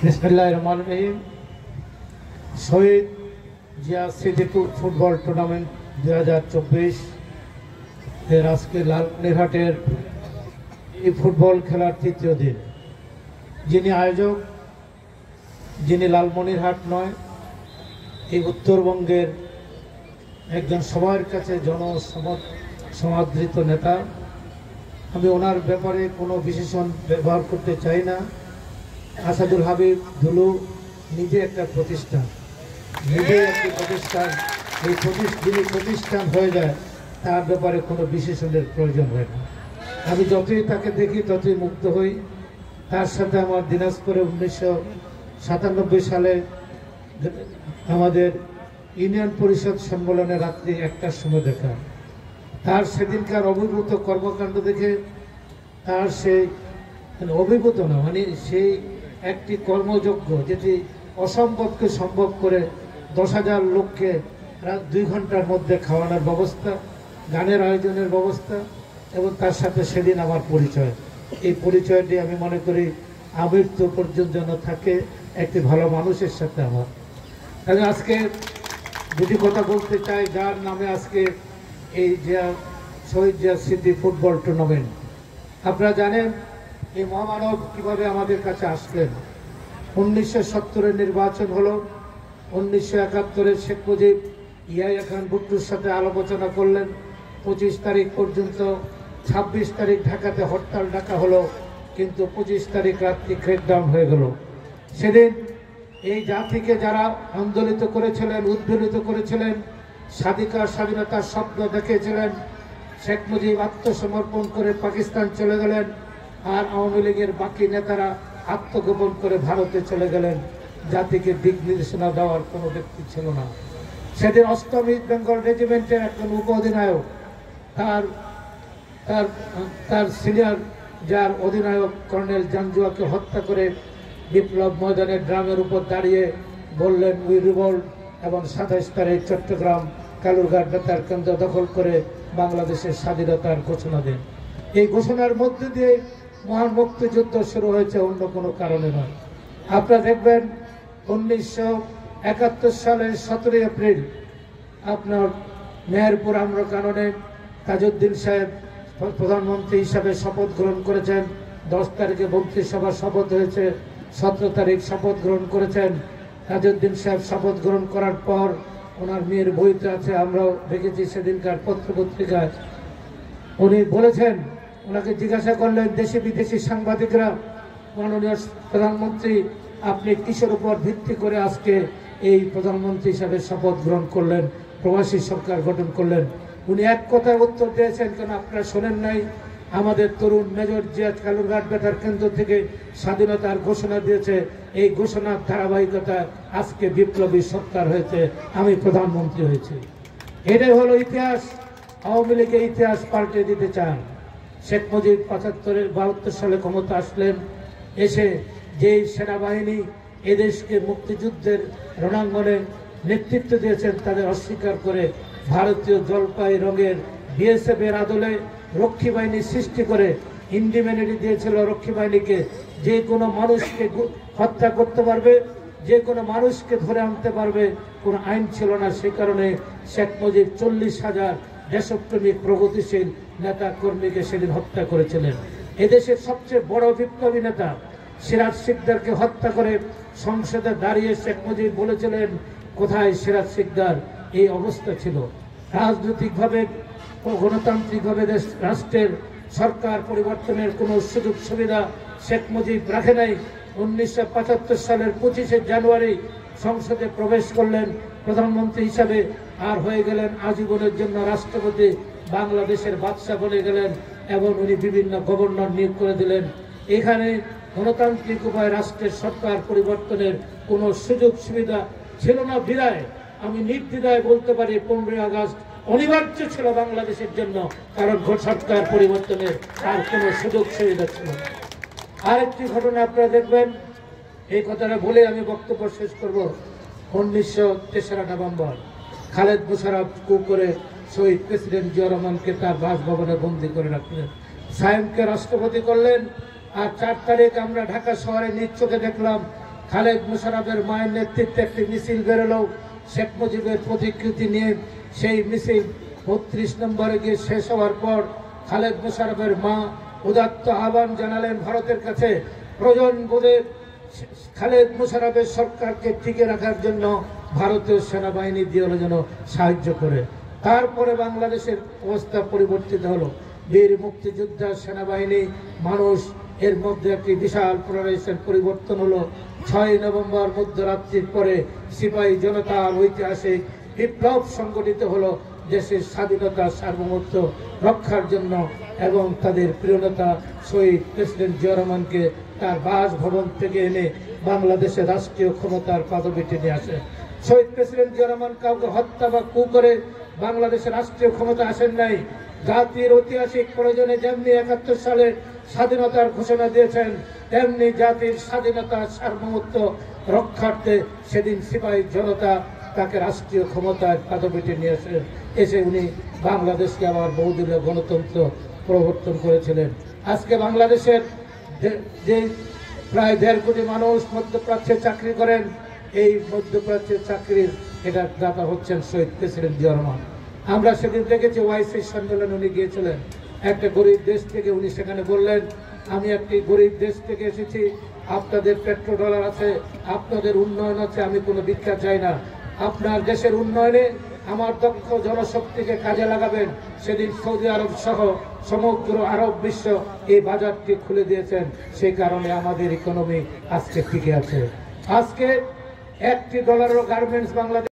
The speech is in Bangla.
বিসমিল্লাহির রহমানির রহিম। শহীদ জিয়া স্মৃতি ফুটবল টুর্নামেন্ট 2024 এর আজকে লালমনিরহাটের এই ফুটবল খেলার তৃতীয় দিন। যিনি আয়োজক, যিনি লালমনিরহাট নয়, এই উত্তরবঙ্গের একজন সবার কাছে জনসমাদৃত নেতা। আমি ওনার ব্যাপারে কোনো বিশেষণ ব্যবহার করতে চাই না। আসাদুল হাবিব দুলু নিজে একটা প্রতিষ্ঠান, নিজে একটি প্রতিষ্ঠান। এই যিনি প্রতিষ্ঠান হয়ে যায় তার ব্যাপারে কোনো বিশেষণের প্রয়োজন হয় না। আমি যতই তাকে দেখি ততই মুগ্ধ হই। তার সাথে আমার দিনাজপুরে 1997 সালে আমাদের ইউনিয়ন পরিষদ সম্মেলনে রাত্রি 1টার সময় দেখা। তার সেদিনকার অভিভূত কর্মকাণ্ড দেখে তার সেই অভিভূত না, মানে সেই একটি কর্মযোগ্য যেটি অসম্ভবকে সম্ভব করে 10,000 লোককে রাত 2 ঘন্টার মধ্যে খাওয়ানোর ব্যবস্থা, গানের আয়োজনের ব্যবস্থা, এবং তার সাথে সেদিন আমার পরিচয়। এই পরিচয়টি আমি মনে করি আমৃত্যু পর্যন্ত যেন থাকে একটি ভালো মানুষের সাথে আমার। আমি আজকে দুটি কথা বলতে চাই, যার নামে আজকে এই শহীদ জিয়া স্মৃতি ফুটবল টুর্নামেন্ট। আপনারা জানেন এই মহামানব কিভাবে আমাদের কাছে আসলেন। 1970-এর নির্বাচন হলো, 1971-এ শেখ মুজিব ইয়াহিয়া খান ভুট্টোর সাথে আলোচনা করলেন। 25 তারিখ পর্যন্ত, 26 তারিখ ঢাকাতে হরতাল ডাকা হলো, কিন্তু 25 তারিখ রাত্রি ক্র্যাকডাউন হয়ে গেল। সেদিন এই জাতিকে যারা আন্দোলিত করেছিলেন, উদ্বেলিত করেছিলেন, স্বাধীনতার স্বপ্ন দেখেছিলেন, শেখ মুজিব আত্মসমর্পণ করে পাকিস্তান চলে গেলেন, আর আওয়ামী লীগের বাকি নেতারা আত্মগোপন করে ভারতে চলে গেলেন। জাতিকে দিক নির্দেশনা দেওয়ার কোনো ব্যক্তি ছিল না। সেদিন 8ম ইস্ট বেঙ্গল রেজিমেন্টের একজন উপ অধিনায়ক তার সিনিয়র যার অধিনায়ক কর্নেল জাঞ্জুয়াকে হত্যা করে বিপ্লব ময়দানের ড্রামের উপর দাঁড়িয়ে বললেন উই রিভল্ট, এবং 27 তারিখ চট্টগ্রাম কালুরঘাট বেতার কেন্দ্র দখল করে বাংলাদেশের স্বাধীনতার ঘোষণা দেন। এই ঘোষণার মধ্যে দিয়ে মহান মুক্তিযুদ্ধ শুরু হয়েছে, অন্য কোনো কারণে নয়। আপনারা দেখবেন 1971 সালের 17 এপ্রিল আপনার মেহেরপুর আমর কাননে তাজউদ্দিন সাহেব প্রধানমন্ত্রী হিসাবে শপথ গ্রহণ করেছেন। 10 তারিখে মন্ত্রিসভা শপথ হয়েছে, 17 তারিখ শপথ গ্রহণ করেছেন। তাজউদ্দিন সাহেব শপথ গ্রহণ করার পর ওনার মেয়ের বইতে আছে, আমরাও দেখেছি সেদিনকার পত্রপত্রিকায়, উনি বলেছেন, ওনাকে জিজ্ঞাসা করলেন দেশি বিদেশি সাংবাদিকরা, মাননীয় প্রধানমন্ত্রী আপনি কিসের উপর ভিত্তি করে আজকে এই প্রধানমন্ত্রী হিসাবে শপথ গ্রহণ করলেন, প্রবাসী সরকার গঠন করলেন? উনি এক কথায় উত্তর দিয়েছেন, কেন আপনারা শোনেন নাই? আমাদের তরুণ মেজর জিয়া কালুরঘাট বেতার কেন্দ্র থেকে স্বাধীনতার ঘোষণা দিয়েছে, এই ঘোষণার ধারাবাহিকতা আজকে বিপ্লবী সরকার হয়েছে, আমি প্রধানমন্ত্রী হয়েছি। এটাই হলো ইতিহাস। আওয়ামী লীগের ইতিহাস পাল্টে দিতে চান। শেখ মুজিব 72 সালে ক্ষমতা আসলেন, এসে যেই সেনাবাহিনী এদেশকে মুক্তিযুদ্ধের রণাঙ্গনে নেতৃত্ব দিয়েছেন তাদের অস্বীকার করে ভারতীয় জলপাই রঙের বিএসএফ এর আদলে রক্ষী বাহিনী সৃষ্টি করে ইন্ডিপেন্ডেন্ট দিয়েছিল রক্ষী বাহিনীকে। যে কোনো মানুষকে হত্যা করতে পারবে, যে কোনো মানুষকে ধরে আনতে পারবে, কোনো আইন ছিল না। সেই কারণে শেখ মুজিব 40,000 দেশপ্রেমিক প্রগতিশীল নেতা কর্মীকে সেদিন হত্যা করেছিলেন। এদেশের সবচেয়ে বড় বিপ্লবী নেতা সিরাজ শিকদারকে হত্যা করে সংসদে দাঁড়িয়ে শেখ মুজিব বলেছিলেন, কোথায় সিরাজ শিকদার? এই অবস্থা ছিল। রাজনৈতিকভাবে গণতান্ত্রিকভাবে রাষ্ট্রের সরকার পরিবর্তনের কোনো সুযোগ সুবিধা শেখ মুজিব রাখে নাই। 1975 সালের 25শে জানুয়ারি সংসদে প্রবেশ করলেন প্রধানমন্ত্রী হিসাবে, আর হয়ে গেলেন আজীবনের জন্য রাষ্ট্রপতি, বাংলাদেশের বাদশাহ বনে গেলেন, এবং উনি বিভিন্ন গভর্নর নিয়োগ করে দিলেন। এখানে গণতান্ত্রিক উপায়ে রাষ্ট্রের সরকার পরিবর্তনের কোনো সুযোগ সুবিধা ছিল না বিদায় আমি নির্দ্বিধায় বলতে পারি 15 আগস্ট অনিবার্য ছিল বাংলাদেশের জন্য, কারণ সরকার পরিবর্তনের আর কোনো সুযোগ সুবিধা ছিল না। আরেকটি ঘটনা আপনারা দেখবেন, এই কথাটা বলে আমি বক্তব্য শেষ করব। 19 নভেম্বর খালেদ মোশাররফ কু করে শহীদ প্রেসিডেন্ট জিয়া রহমানকে তার বাসভবনে বন্দী করে রাখলেন, সায়েমকে রাষ্ট্রপতি করলেন। আর 4 তারিখ আমরা ঢাকা শহরে নিজ চোখে দেখলাম খালেদ মোশাররফের মায়ের নেতৃত্বে একটি মিছিল বেরোলো শেখ মুজিবের প্রতিকৃতি নিয়ে। সেই মিছিল 32 নম্বরে গিয়ে শেষ হওয়ার পর খালেদ মোশাররফের মা উদাত্ত আহ্বান জানালেন ভারতের কাছে, প্রয়োজন বোধে খালেদ মোশাররফের সরকারকে টিকে রাখার জন্য ভারতীয় সেনাবাহিনী দিয়ে যেন সাহায্য করে। তারপরে বাংলাদেশের অবস্থা পরিবর্তিত হলো। বীর মুক্তিযোদ্ধা, সেনাবাহিনী, মানুষ, এর মধ্যে একটি বিশাল পোলারাইজেশন পরিবর্তন হলো। 6 নভেম্বর মধ্যরাত্রির পরে সিপাহী জনতার ঐতিহাসিক বিপ্লব সংগঠিত হলো দেশের স্বাধীনতা সার্বভৌমত্ব রক্ষার জন্য, এবং তাদের প্রিয়নেতা শহীদ প্রেসিডেন্ট জিয়া রহমানকে তার বাসভবন থেকে এনে বাংলাদেশের রাষ্ট্রীয় ক্ষমতার পাদপীঠে নিয়ে আসে। শহীদ প্রেসিডেন্ট জিয়া রহমান কাউকে হত্যা বা কু করে বাংলাদেশের রাষ্ট্রীয় ক্ষমতা আসেন নাই। জাতির ঐতিহাসিক প্রয়োজনে যেমনি 71 সালে স্বাধীনতার ঘোষণা দিয়েছেন, তেমনি জাতির স্বাধীনতা সার্বভৌমত্ব রক্ষার্থে সেদিন সিপাহী জনতা তাকে রাষ্ট্রীয় ক্ষমতার পাদপীঠে নিয়ে এসে উনি বাংলাদেশকে আবার বহুদলীয় গণতন্ত্র প্রবর্তন করেছিলেন। আজকে বাংলাদেশের যে প্রায় 1.5 কোটি মানুষ মধ্যপ্রাচ্যে চাকরি করেন, এই মধ্যপ্রাচ্যের চাকরির এটা দাতা হচ্ছেন শহীদ প্রেসিডেন্ট জিয়া রহমান। আমরা সেদিন দেখেছি ওয়াইসি সম্মেলনে উনি গিয়েছিলেন, একটা গরিব দেশ থেকে উনি সেখানে বললেন, আমি একটি গরিব দেশ থেকে এসেছি, আপনাদের পেট্রো ডলার আছে, আপনাদের উন্নয়ন আছে, আমি কোনো ভিক্ষা চাই না, আপনার দেশের উন্নয়নে আমার দক্ষ জনশক্তিকে কাজে লাগাবেন। সেদিন সৌদি আরব সহ সমগ্র আরব বিশ্ব এই বাজারটি খুলে দিয়েছেন, সেই কারণে আমাদের ইকোনমি আজকে টিকে আছে। আজকে $1 গার্মেন্টস বাংলাদেশ